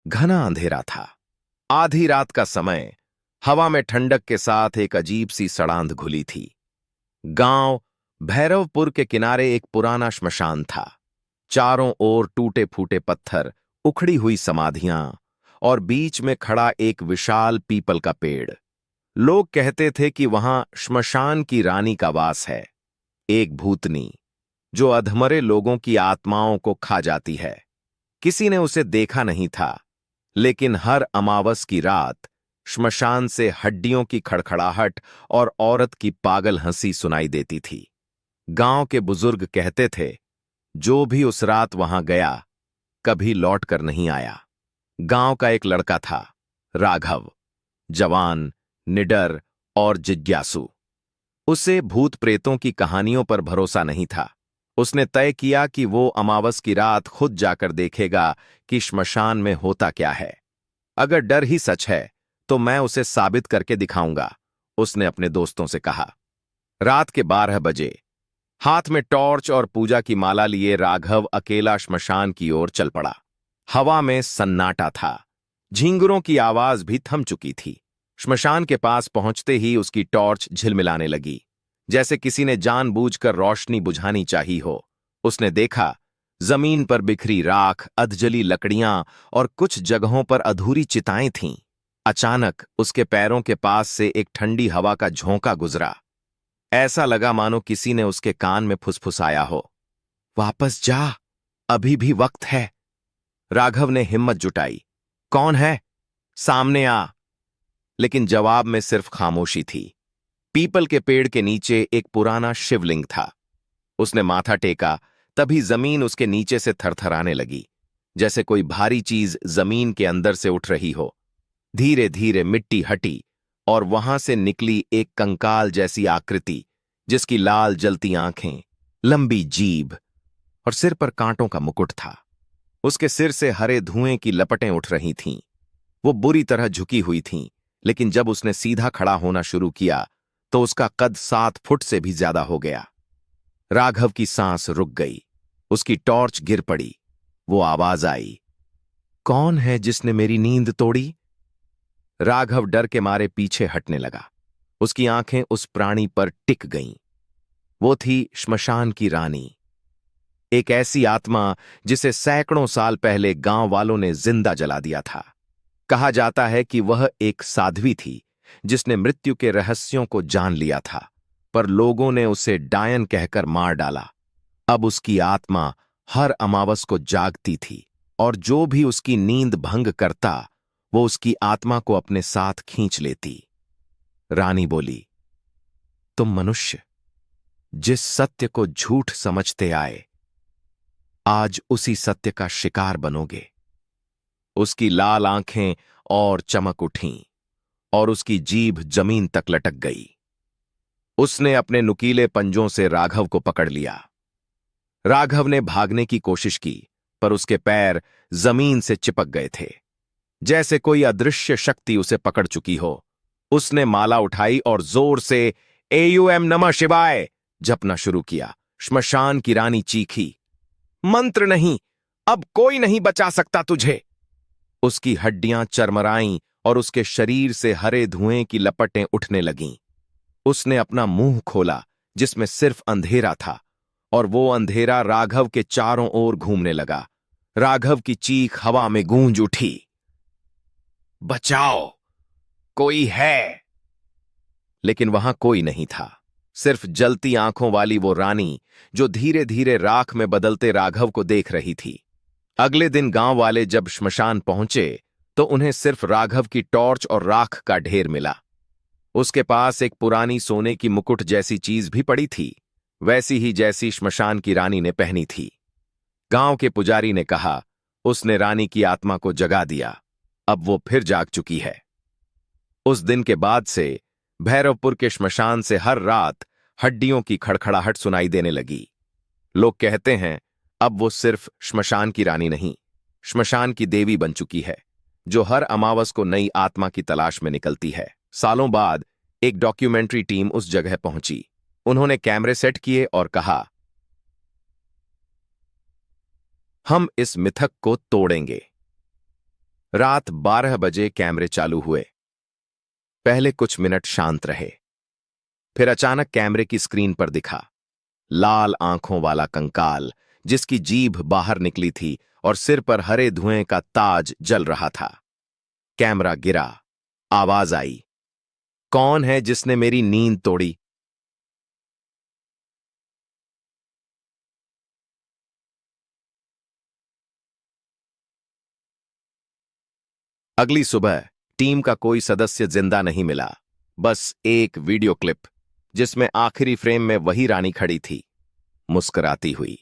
घना अंधेरा था। आधी रात का समय। हवा में ठंडक के साथ एक अजीब सी सड़ांध घुली थी। गांव भैरवपुर के किनारे एक पुराना श्मशान था। चारों ओर टूटे फूटे पत्थर, उखड़ी हुई समाधियां और बीच में खड़ा एक विशाल पीपल का पेड़। लोग कहते थे कि वहां श्मशान की रानी का वास है, एक भूतनी जो अधमरे लोगों की आत्माओं को खा जाती है। किसी ने उसे देखा नहीं था, लेकिन हर अमावस की रात श्मशान से हड्डियों की खड़खड़ाहट और औरत की पागल हंसी सुनाई देती थी। गांव के बुजुर्ग कहते थे, जो भी उस रात वहां गया कभी लौट कर नहीं आया। गांव का एक लड़का था, राघव, जवान, निडर और जिज्ञासु। उसे भूत प्रेतों की कहानियों पर भरोसा नहीं था। उसने तय किया कि वो अमावस की रात खुद जाकर देखेगा कि श्मशान में होता क्या है। अगर डर ही सच है तो मैं उसे साबित करके दिखाऊंगा, उसने अपने दोस्तों से कहा। रात के 12 बजे हाथ में टॉर्च और पूजा की माला लिए राघव अकेला श्मशान की ओर चल पड़ा। हवा में सन्नाटा था, झींगुरों की आवाज भी थम चुकी थी। श्मशान के पास पहुंचते ही उसकी टॉर्च झिलमिलाने लगी, जैसे किसी ने जानबूझकर रोशनी बुझानी चाही हो। उसने देखा, जमीन पर बिखरी राख, अधजली लकड़ियां और कुछ जगहों पर अधूरी चिताएं थीं। अचानक उसके पैरों के पास से एक ठंडी हवा का झोंका गुजरा। ऐसा लगा मानो किसी ने उसके कान में फुसफुसाया हो, वापस जा, अभी भी वक्त है। राघव ने हिम्मत जुटाई, कौन है? सामने आ। लेकिन जवाब में सिर्फ खामोशी थी। पीपल के पेड़ के नीचे एक पुराना शिवलिंग था। उसने माथा टेका, तभी जमीन उसके नीचे से थरथराने लगी, जैसे कोई भारी चीज जमीन के अंदर से उठ रही हो। धीरे धीरे मिट्टी हटी और वहां से निकली एक कंकाल जैसी आकृति, जिसकी लाल जलती आंखें, लंबी जीभ और सिर पर कांटों का मुकुट था। उसके सिर से हरे धुएं की लपटें उठ रही थीं। वो बुरी तरह झुकी हुई थीं, लेकिन जब उसने सीधा खड़ा होना शुरू किया तो उसका कद 7 फुट से भी ज्यादा हो गया। राघव की सांस रुक गई, उसकी टॉर्च गिर पड़ी। वो आवाज आई, कौन है जिसने मेरी नींद तोड़ी? राघव डर के मारे पीछे हटने लगा। उसकी आंखें उस प्राणी पर टिक गईं। वो थी श्मशान की रानी, एक ऐसी आत्मा जिसे सैकड़ों साल पहले गांव वालों ने जिंदा जला दिया था। कहा जाता है कि वह एक साध्वी थी जिसने मृत्यु के रहस्यों को जान लिया था, पर लोगों ने उसे डायन कहकर मार डाला। अब उसकी आत्मा हर अमावस को जागती थी और जो भी उसकी नींद भंग करता वो उसकी आत्मा को अपने साथ खींच लेती। रानी बोली, तुम मनुष्य जिस सत्य को झूठ समझते आए, आज उसी सत्य का शिकार बनोगे। उसकी लाल आंखें और चमक उठीं और उसकी जीभ जमीन तक लटक गई। उसने अपने नुकीले पंजों से राघव को पकड़ लिया। राघव ने भागने की कोशिश की, पर उसके पैर जमीन से चिपक गए थे, जैसे कोई अदृश्य शक्ति उसे पकड़ चुकी हो। उसने माला उठाई और जोर से एयूएम नमः शिवाय जपना शुरू किया। श्मशान की रानी चीखी, मंत्र नहीं, अब कोई नहीं बचा सकता तुझे। उसकी हड्डियां चरमराईं और उसके शरीर से हरे धुएं की लपटें उठने लगीं। उसने अपना मुंह खोला जिसमें सिर्फ अंधेरा था, और वो अंधेरा राघव के चारों ओर घूमने लगा। राघव की चीख हवा में गूंज उठी, बचाओ, कोई है। लेकिन वहां कोई नहीं था, सिर्फ जलती आंखों वाली वो रानी जो धीरे धीरे राख में बदलते राघव को देख रही थी। अगले दिन गांव वाले जब श्मशान पहुंचे तो उन्हें सिर्फ राघव की टॉर्च और राख का ढेर मिला। उसके पास एक पुरानी सोने की मुकुट जैसी चीज भी पड़ी थी, वैसी ही जैसी श्मशान की रानी ने पहनी थी। गांव के पुजारी ने कहा, उसने रानी की आत्मा को जगा दिया, अब वो फिर जाग चुकी है। उस दिन के बाद से भैरवपुर के श्मशान से हर रात हड्डियों की खड़खड़ाहट सुनाई देने लगी। लोग कहते हैं, अब वो सिर्फ श्मशान की रानी नहीं, श्मशान की देवी बन चुकी है, जो हर अमावस को नई आत्मा की तलाश में निकलती है। सालों बाद एक डॉक्यूमेंट्री टीम उस जगह पहुंची। उन्होंने कैमरे सेट किए और कहा, हम इस मिथक को तोड़ेंगे। रात 12 बजे कैमरे चालू हुए। पहले कुछ मिनट शांत रहे, फिर अचानक कैमरे की स्क्रीन पर दिखा लाल आंखों वाला कंकाल, जिसकी जीभ बाहर निकली थी और सिर पर हरे धुएं का ताज जल रहा था। कैमरा गिरा, आवाज आई, कौन है जिसने मेरी नींद तोड़ी? अगली सुबह टीम का कोई सदस्य जिंदा नहीं मिला, बस एक वीडियो क्लिप जिसमें आखिरी फ्रेम में वही रानी खड़ी थी, मुस्कुराती हुई।